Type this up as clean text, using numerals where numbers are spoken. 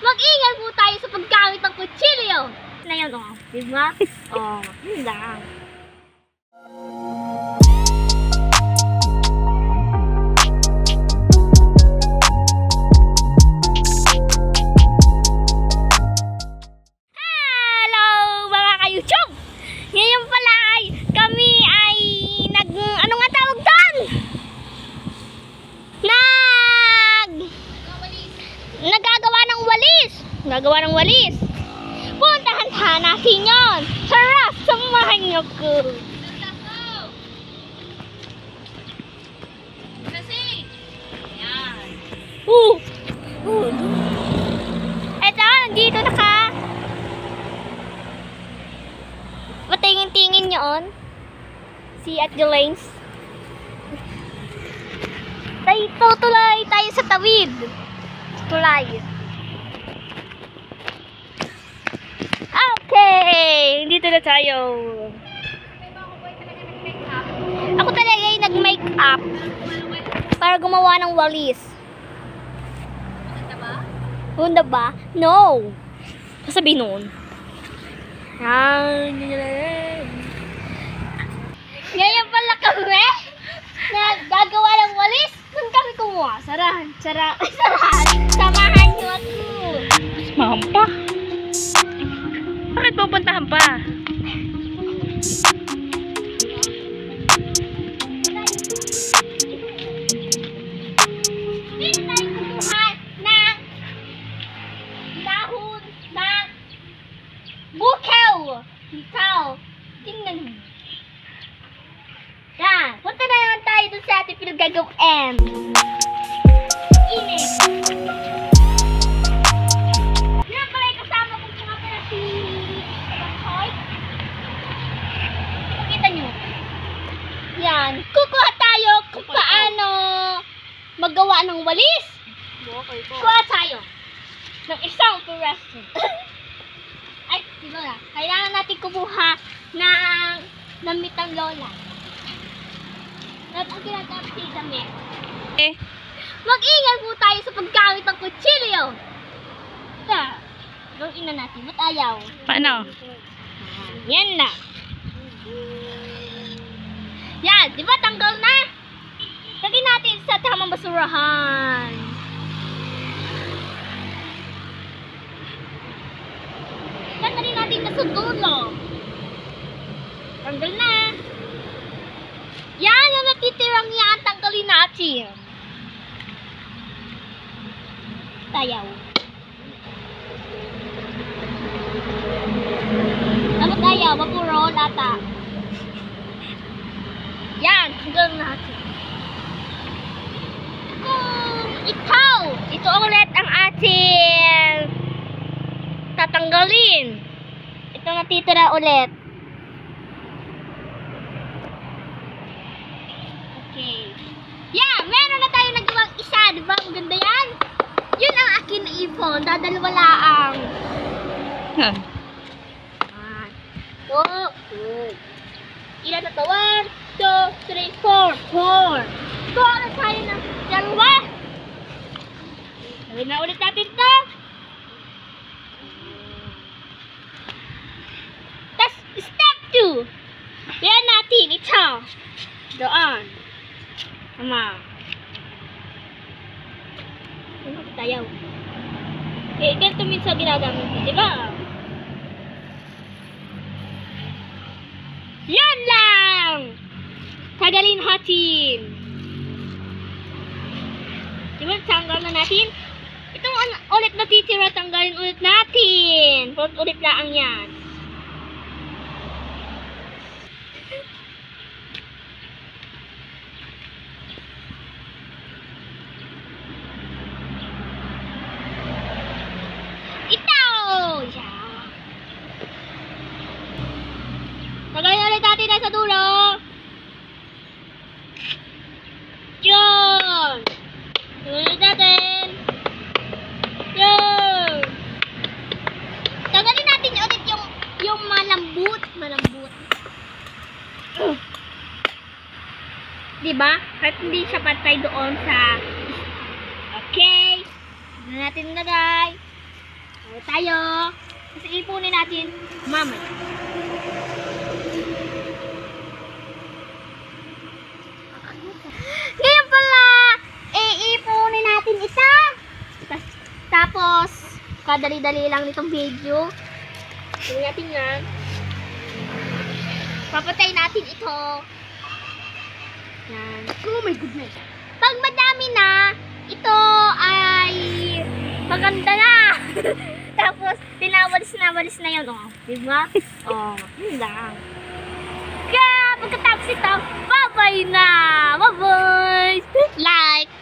Mag-ingat po tayo sa paggamit ng kutsilyo. Na yun, oh. Diba? Oh, yun lang. Hello, mga ka-YouTube! Ngayon pala ay kami ay ano nga tawag doon? Nagagawa ng walis. Nagawa ng walis. Puntahan natin yun. Tara, samahan niyo ko. Kasi, yan. Eto, nandito na ka. Patingin-tingin yun. See at the lanes. Tulay tayo sa tawid. Tulay. Okay, dito na tayo. Ako talaga ay nag-make up para gumawa ng walis. Ganda ba? Ganda ba? No. Sasabihin noon. Ngayon pala kami gagawa ng walis. Doon kami kumuha. Samahan niyo ako. Samahan pa? Bakit pupuntahan pa? Dito tayo kumuha ng dahon ng bukaw. Ikaw. Tingnan mo. Yan. Punta na naman tayo doon sa ating pinagagawin. Init. Yan pala yung kasama ko nga pala si Hoy. Pakita nyo. Yan. Kukuha tayo kung paano magawa ng walis. Kuha tayo ng isang piraso. Ay, di ba? Kailangan natin kumuha ng damit ng lola. At ang ginagamit si damit. Mag-ingat po tayo sa paggamit ng kutsilyo. Gawin na natin. Ba't ayaw? Paano? Yan na. Yan. Di ba tanggal na? Lagyan natin sa tamang basurahan. Lagyan natin na sa dulo. Tanggal na. Yan. Yung natitirang yan. Tanggalin natin. Tayaw. Dapat tayaw, mapuro lata. Yan, tanggal natin. Ito ulit ang ating tatanggalin. Ito natitira ulit. Okay. Yeah, meron na tayo nagawang isa, di ba? Ang ganda yan. Yun ang akin na ipon. Dadalawa laang. Yan. Ilan na to? 1, 2, 3, 4. 4. Kuha tayo ng dalawa. Gawin na ulit natin to. Tapos, step 2. Yan natin. Ito. Doon. Tama. Tayaw. Ganito minsan ginagamit ko, di ba? Yan lang! Tagalin natin. Di ba, tanggal na natin? Itong ulit natitira, tanggalin ulit natin. Ulit lang yan. Tagalin ulit natin na sa dulo. Yun. Tagalin natin. Yun. Tagalin natin ulit yung malambot. Diba? Kahit hindi siya patay doon sa... Okay. Tignan natin na, guys. Tayo. Kasi ipunin natin mamaya. Ngayon pala, ipunin natin ito. Tapos, kadali-dali lang nitong video. Gawin natin yan. Papatay natin ito. Yan. Oh my goodness. Pag madami na, ito ay maganda na. Tapos, pinawalis na yun. Oh, diba? Oh, yun lang. Kaya, pagkatapos ito, bye-bye na! Bye-bye! Like,